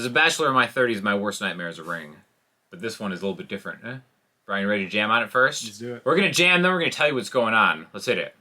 As a bachelor in my 30s, my worst nightmare is a ring. But this one is a little bit different. Brian, ready to jam on it first? Let's do it. We're going to jam, then we're going to tell you what's going on. Let's hit it.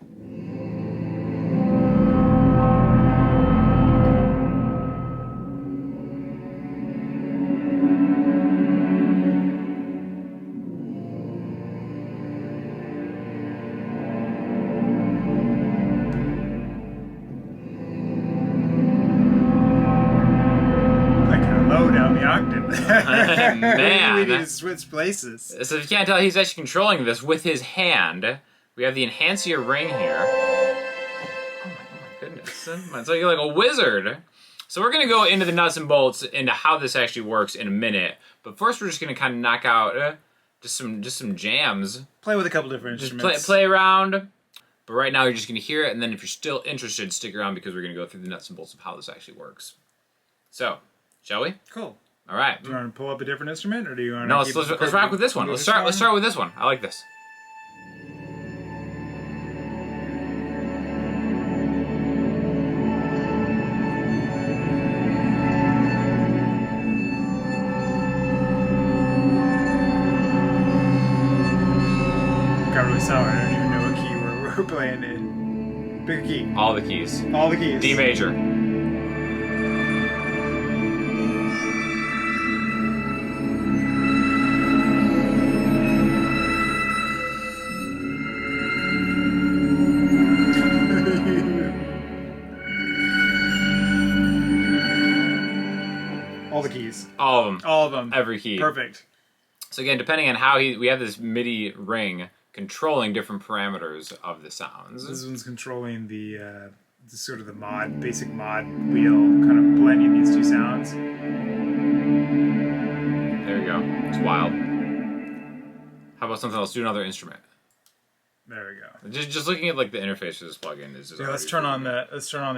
Man, we need to switch places. So if you can't tell, he's actually controlling this with his hand. We have the Enhancia ring here. Oh my goodness. It's like you're like a wizard. So we're going to go into the nuts and bolts into how this actually works in a minute. But first we're just going to kind of knock out just some jams. Play with a couple different instruments. Just play around. But right now you're just going to hear it, and then if you're still interested, stick around because we're going to go through the nuts and bolts of how this actually works. So, shall we? Cool. All right. Do you want to pull up a different instrument, or do you want to? No, let's rock with this one. Let's start with this one. I like this. Got really sour. I don't even know what key we're playing in. Pick a key. All the keys. All the keys. D major. All the keys. All of them. All of them. Every key. Perfect. So again, depending on how we have this MIDI ring controlling different parameters of the sounds. This one's controlling the sort of the basic mod wheel, kind of blending these two sounds. There you go. It's wild. How about something else? Do another instrument. There we go. Just looking at like the interface for this plugin is just. Yeah, let's turn on the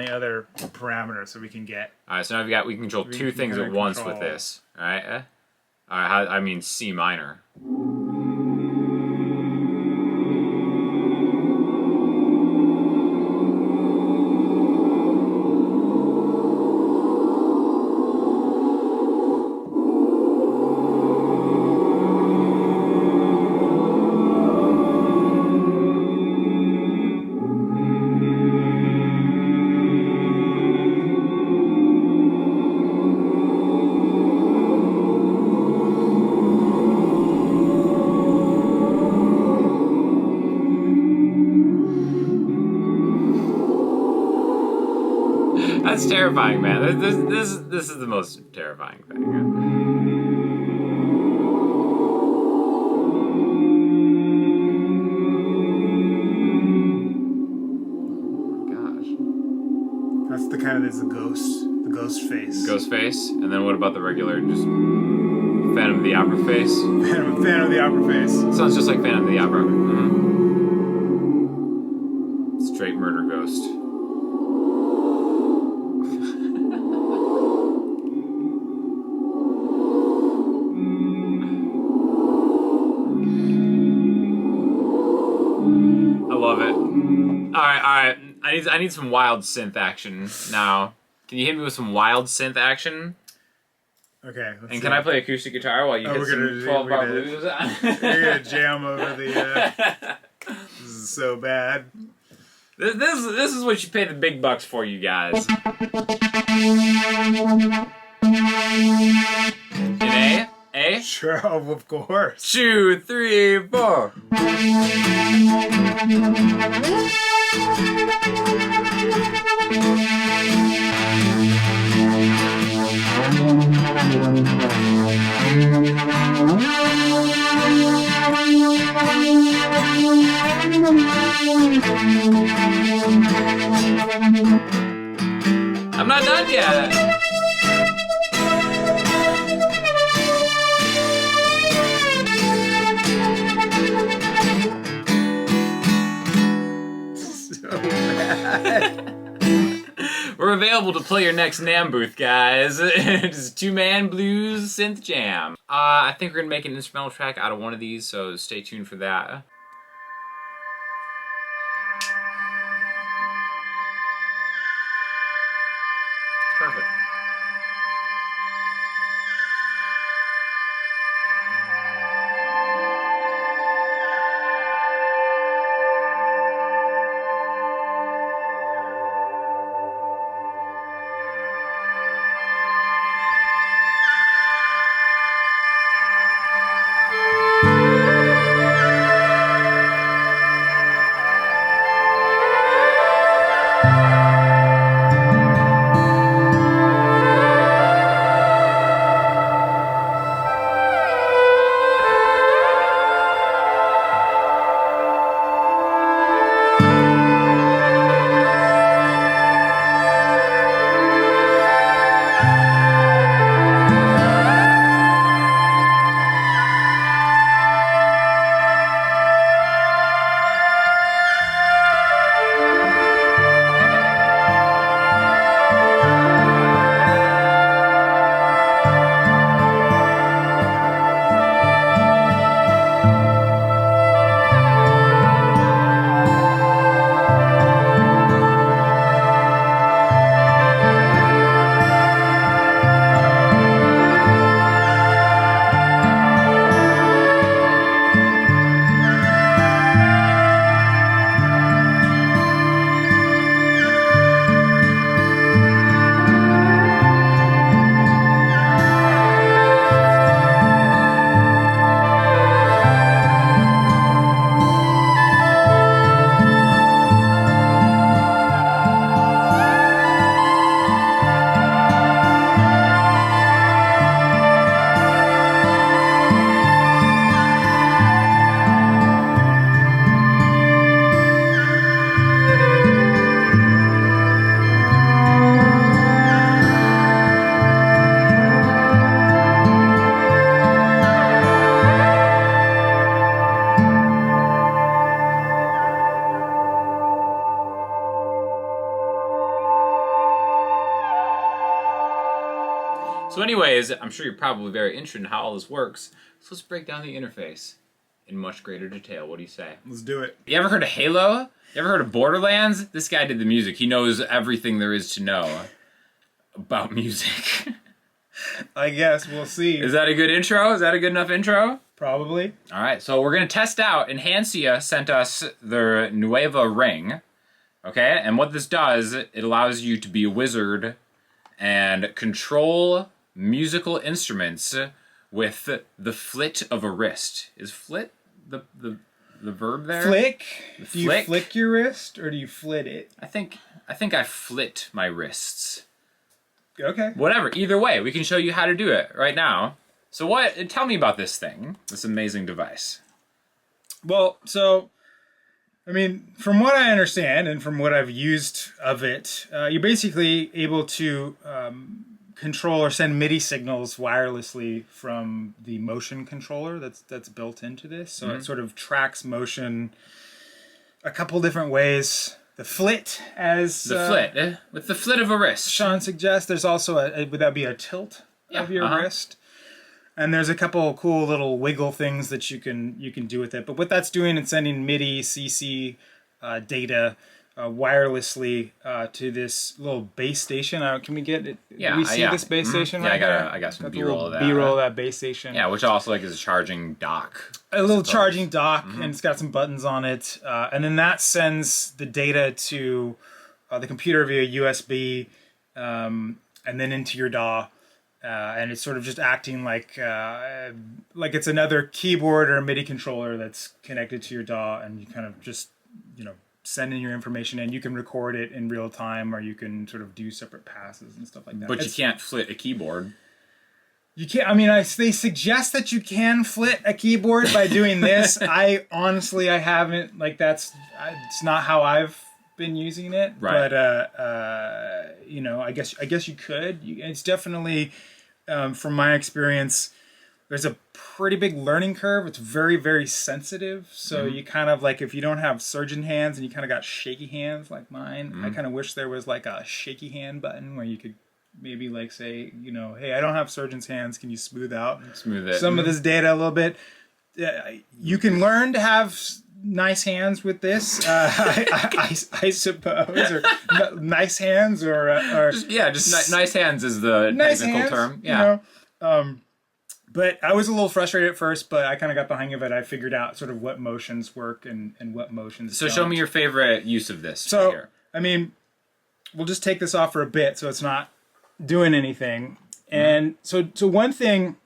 other parameter so we can get. All right, so now we can control two things at once with this. All right. All right. I mean C minor. That's terrifying, man. This is the most terrifying thing. That's the kind of the ghost face. Ghost face, and then what about the regular, just Phantom of the Opera face? Phantom of the Opera face. Sounds just like Phantom of the Opera. Straight murder ghost. I love it. All right. I need some wild synth action now. Can you hit me with some wild synth action? Okay. And can I play acoustic guitar while you hit some 12-bar blues? We're gonna jam over the. This is so bad. This is what you pay the big bucks for, you guys. In A? A? Sure, of course. 2, 3, 4. I'm not done yet. So bad. We're available to play your next NAMM booth, guys. It's two-man blues synth jam. I think we're gonna make an instrumental track out of one of these, so stay tuned for that. Perfect. So anyways, I'm sure you're probably very interested in how all this works. So let's break down the interface in much greater detail. What do you say? Let's do it. You ever heard of Halo? You ever heard of Borderlands? This guy did the music. He knows everything there is to know about music. I guess we'll see. Is that a good intro? Is that a good enough intro? Probably. All right, so we're going to test out. Enhancia sent us their Nueva ring. Okay, and what this does, it allows you to be a wizard and control musical instruments with the flit of a wrist. Is flit the verb there? Flick? The Do you flick? flick your wrist or do you flit it? I think I flit my wrists. Okay. Whatever, either way, we can show you how to do it right now. So tell me about this thing, this amazing device. Well, so, I mean, from what I understand and from what I've used of it, you're basically able to control or send MIDI signals wirelessly from the motion controller that's built into this. So it sort of tracks motion a couple different ways. The flit, as with the flit of a wrist. Sean suggests, there's also would that be a tilt of your wrist? And there's a couple cool little wiggle things that you can do with it. But what that's doing is sending MIDI CC data wirelessly to this little base station. Can we get it? Yeah, do we see this base station? Right I got some B-roll of that. B-roll of that base station. Yeah, which also is a charging dock. A little charging dock, and it's got some buttons on it. And then that sends the data to the computer via USB, and then into your DAW. And it's sort of just acting like it's another keyboard or a MIDI controller that's connected to your DAW, and you kind of just, send in your information, and you can record it in real time, or you can sort of do separate passes and stuff like that. But you can't flit a keyboard. You can't. I mean, they suggest that you can flit a keyboard by doing this. I haven't. It's not how I've been using it. Right. But I guess you could. It's definitely, from my experience, there's a pretty big learning curve. It's very, very sensitive. So you kind of if you don't have surgeon hands and you kind of got shaky hands like mine, I kind of wish there was a shaky hand button where you could maybe say, hey, I don't have surgeon's hands. Can you smooth it. Some of this data a little bit? You can learn to have nice hands with this, I suppose, or nice hands, or nice hands is the nice technical hands, term. Yeah. But I was a little frustrated at first, but I kind of got the hang of it. I figured out sort of what motions work and what motions So don't. show me your favorite use of this. So, right here. I mean, we'll just take this off for a bit so it's not doing anything. And so one thing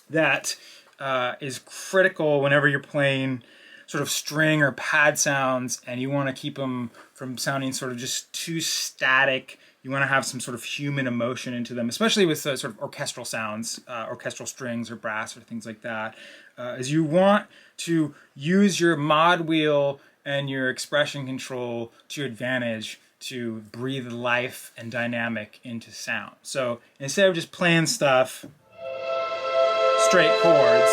that is critical whenever you're playing sort of string or pad sounds and you want to keep them from sounding sort of just too static, you want to have some sort of human emotion into them, especially with sort of orchestral sounds, orchestral strings or brass or things like that, is you want to use your mod wheel and your expression control to your advantage to breathe life and dynamic into sound. So instead of just playing stuff, straight chords,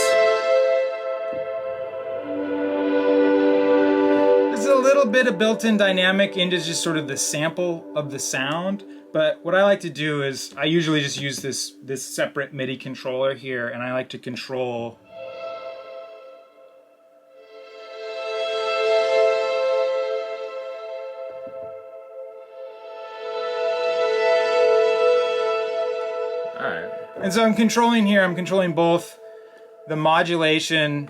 there's a little bit of built-in dynamic into just sort of the sample of the sound. But what I like to do is I usually just use this separate MIDI controller here, and I like to control And so I'm controlling both the modulation,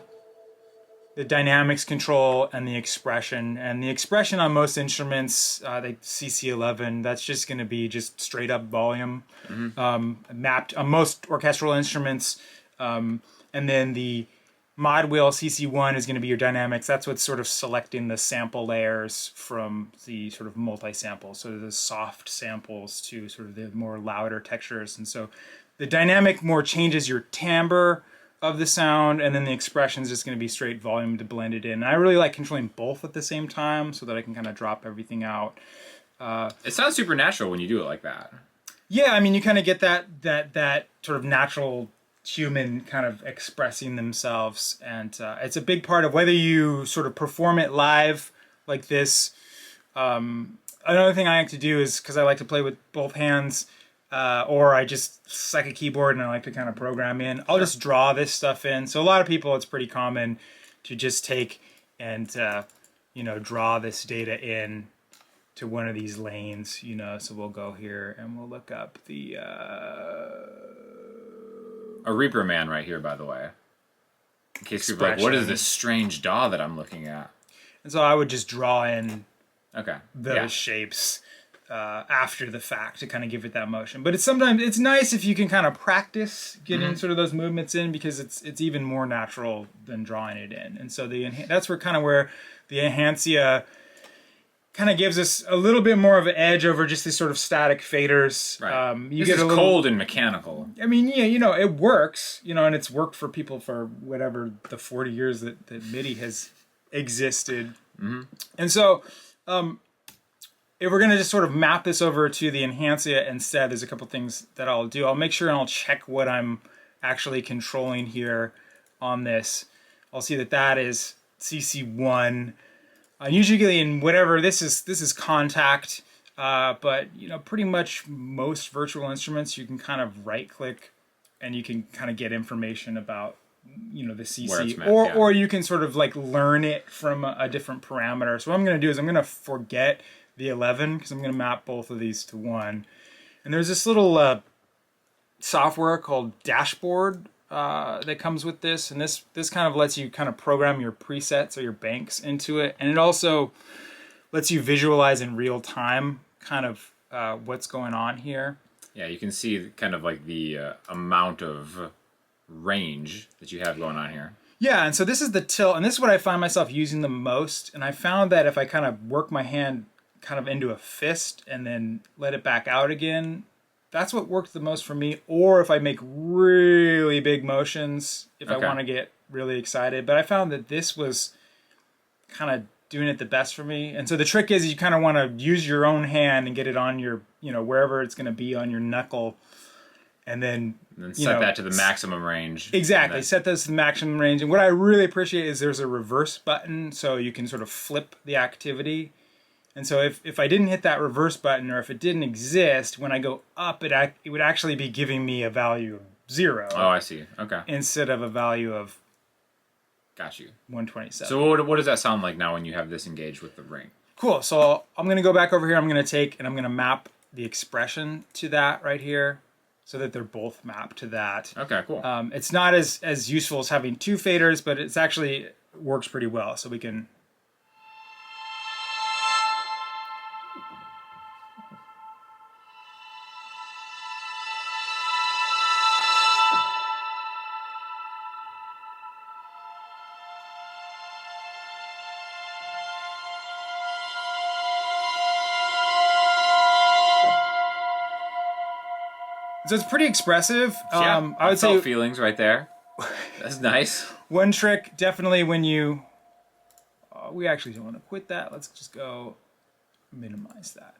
the dynamics control, and the expression. And the expression on most instruments, like CC11, that's just going to be just straight up volume, mapped on most orchestral instruments. And then the mod wheel CC1 is going to be your dynamics. That's what's sort of selecting the sample layers from the sort of multi-samples. So the soft samples to sort of the more louder textures. And so the dynamic more changes your timbre of the sound, and then the expression is just going to be straight volume to blend it in. And I really like controlling both at the same time so that I can kind of drop everything out. It sounds super natural when you do it like that. Yeah, I mean, you kind of get that sort of natural human kind of expressing themselves, and it's a big part of whether you sort of perform it live like this. Another thing I like to do is, because I like to play with both hands, or I just suck a keyboard and I like to kind of program in. I'll just draw this stuff in. So a lot of people, it's pretty common to just take and draw this data in to one of these lanes. So we'll go here and we'll look up the a Reaper Man right here, by the way. In case you're like, what is this strange DAW that I'm looking at? And so I would just draw in those shapes after the fact to kind of give it that motion. But it's nice if you can kind of practice getting sort of those movements in, because it's even more natural than drawing it in. And so that's where the Enhancia kind of gives us a little bit more of an edge over just these sort of static faders. Right. This is cold and mechanical. I mean, yeah, it works, and it's worked for people for whatever the 40 years that MIDI has existed. And so if we're going to just sort of map this over to the Enhancia instead, there's a couple things that I'll do. I'll make sure and I'll check what I'm actually controlling here on this. I'll see that is CC1. Usually in whatever, this is contact, but pretty much most virtual instruments you can kind of right click and you can kind of get information about the CC, or you can sort of like learn it from a different parameter. So what I'm going to do is I'm going to forget the 11 because I'm going to map both of these to 1. And there's this little software called Dashboard that comes with this, and this kind of lets you kind of program your presets or your banks into it, and it also lets you visualize in real time kind of what's going on here. Yeah, you can see kind of like the amount of range that you have going on here. Yeah, and so this is the tilt, and this is what I find myself using the most, and I found that if I kind of work my hand kind of into a fist and then let it back out again, that's what works the most for me. Or if I make really big motions, if I want to get really excited. But I found that this was kind of doing it the best for me. And so the trick is you kind of want to use your own hand and get it on your, wherever it's going to be on your knuckle. And then set that to the maximum range. Exactly. Set this to the maximum range. And what I really appreciate is there's a reverse button, so you can sort of flip the activity. And so if I didn't hit that reverse button, or if it didn't exist, when I go up, it would actually be giving me a value of 0. Oh, I see. Okay. Instead of a value of Got you. 127. So what does that sound like now when you have this engaged with the ring? Cool. So I'm going to go back over here. I'm going to take and I'm going to map the expression to that right here, so that they're both mapped to that. Okay, cool. It's not as useful as having 2 faders, but it's actually works pretty well. So we can... So it's pretty expressive. Yeah, I would say feelings right there. That's nice. One trick, definitely, when you... we actually don't want to quit that. Let's just go minimize that.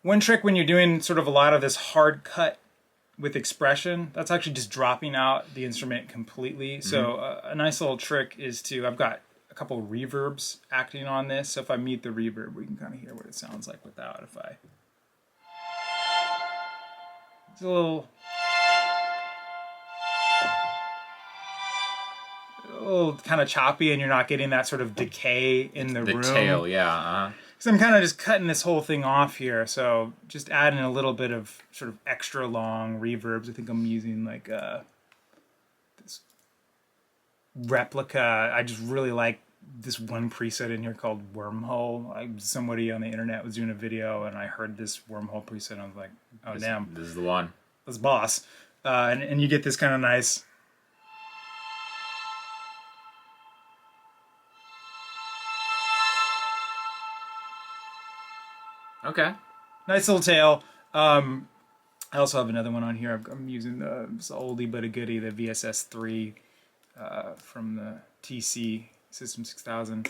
One trick when you're doing sort of a lot of this hard cut with expression, that's actually just dropping out the instrument completely. So a nice little trick is I've got a couple reverbs acting on this. So if I mute the reverb, we can kind of hear what it sounds like without. It's a little kind of choppy, and you're not getting that sort of decay in the room. The tail, yeah. So I'm kind of just cutting this whole thing off here. So just adding a little bit of sort of extra long reverbs. I think I'm using like this replica. I just really like this one preset in here called Wormhole. Somebody on the internet was doing a video, and I heard this Wormhole preset, and I was like, oh, damn. This is the one. This boss. And you get this kind of nice... Okay. Nice little tail. I also have another one on here. I'm using this oldie but a goodie, the VSS3 from the TC System 6000.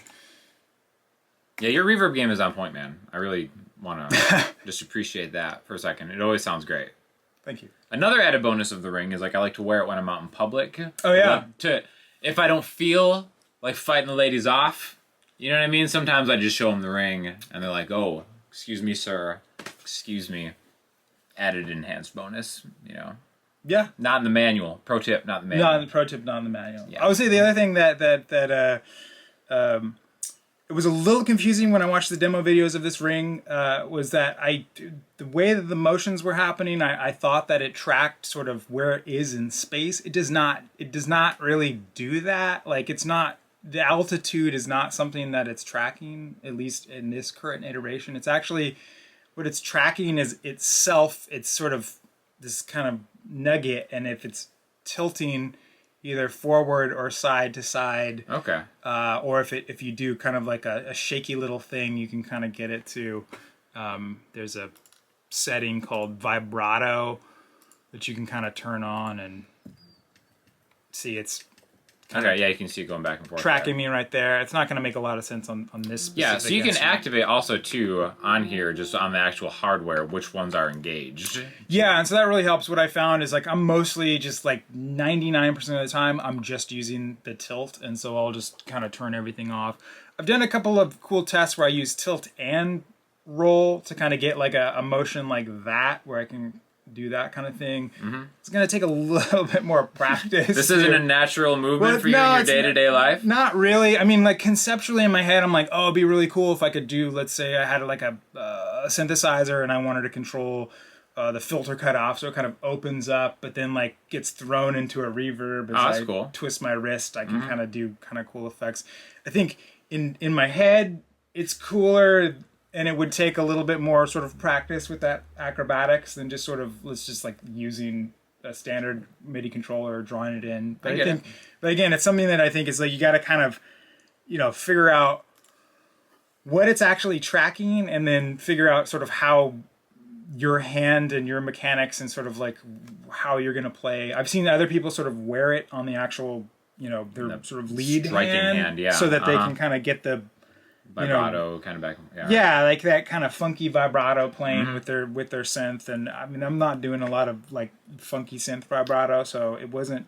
Yeah, your reverb game is on point, man. I really want to just appreciate that for a second. It always sounds great. Thank you. Another added bonus of the ring is, like, I like to wear it when I'm out in public. Oh, yeah. If I don't feel like fighting the ladies off, you know what I mean? Sometimes I just show them the ring, and they're like, oh, excuse me, sir. Excuse me. added enhanced bonus, you know. Yeah. Not in the manual. Pro tip, not in the manual. Not in the pro tip, not in the manual. Yeah. I would say the other thing that it was a little confusing when I watched the demo videos of this ring was that the way that the motions were happening, I thought that it tracked sort of where it is in space. It does not really do that. Like it's not, the altitude is not something that it's tracking, at least in this current iteration. It's actually, what it's tracking is itself. It's sort of this kind of nugget, and if it's tilting either forward or side to side, Okay. or if you do kind of like a shaky little thing, you can kind of get it to. There's a setting called vibrato that you can kind of turn on and see it's Okay, yeah, you can see it going back and forth. tracking me right there. It's not going to make a lot of sense on this specific Yeah, so you can instrument. activate also too on here, just on the actual hardware, which ones are engaged. Yeah, and so that really helps. What I found is like I'm mostly just like 99% of the time I'm just using the tilt, and so I'll just kind of turn everything off. I've done a couple of cool tests where I use tilt and roll to kind of get like a motion like that, where I can do that kind of thing. Mm-hmm. It's going to take a little bit more practice. This isn't a natural movement for you in your day-to-day life? Not really. I mean, like conceptually in my head, I'm like, oh, it'd be really cool if I could do, let's say I had like a synthesizer and I wanted to control the filter cut off, so it kind of opens up, but then like gets thrown into a reverb as I twist my wrist. I can kind of do kind of cool effects. I think in my head, it's cooler, and it would take a little bit more sort of practice with that acrobatics than just sort of, let's just like using a standard MIDI controller or drawing it in. But I think, but again, it's something that I think is like, you got to kind of, you know, figure out what it's actually tracking, and then figure out sort of how your hand and your mechanics and sort of like how you're going to play. I've seen other people sort of wear it on the actual, you know, their sort of lead hand, yeah, so that they can kind of get the vibrato kind of back. Yeah, like that kind of funky vibrato playing with their synth. And I mean, I'm not doing a lot of like funky synth vibrato, so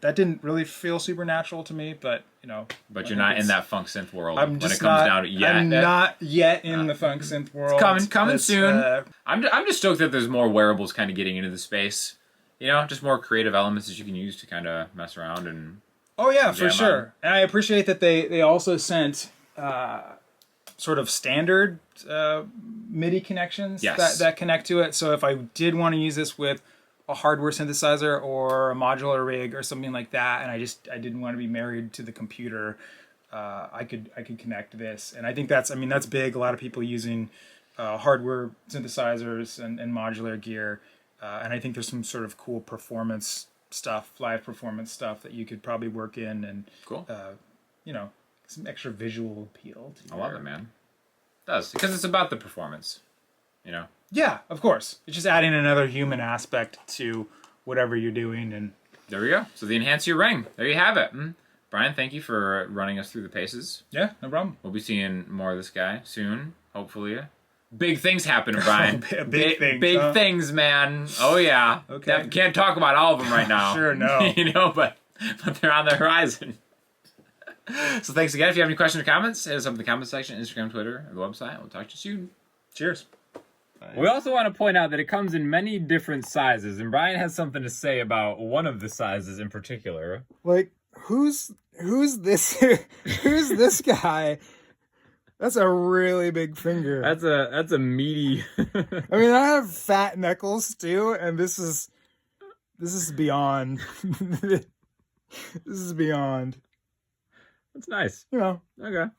that didn't really feel supernatural to me. But you know, but you're not in that funk synth world I'm when it comes down to yet. I'm not yet in the funk synth world. It's coming soon. I'm just stoked that there's more wearables kind of getting into the space. You know, just more creative elements that you can use to kind of mess around and. Oh yeah, for sure. And I appreciate that they also sent sort of standard MIDI connections that connect to it. So if I did want to use this with a hardware synthesizer or a modular rig or something like that, and I didn't want to be married to the computer, I could connect this. And I think that's big. A lot of people using hardware synthesizers and modular gear, and I think there's some sort of cool performance stuff, live performance stuff that you could probably work in, and cool. You know, some extra visual appeal to I love it, man. It does, because it's about the performance, you know? Yeah, of course. It's just adding another human aspect to whatever you're doing. And there we go. So the Enhancia ring. There you have it. Brian, thank you for running us through the paces. Yeah, no problem. We'll be seeing more of this guy soon, hopefully. Big things happening, Brian. Big things, man. Oh, yeah. Okay. Can't talk about all of them right now. Sure, no. You know, but they're on the horizon. So thanks again. If you have any questions or comments, hit us up in the comment section, Instagram, Twitter, or the website. We'll talk to you soon. Cheers. We also want to point out that it comes in many different sizes, and Brian has something to say about one of the sizes in particular. Like, who's this? Who's this guy? That's a really big finger. That's a meaty. I mean, I have fat knuckles too, and this is beyond. This is beyond. That's nice. You know. Okay.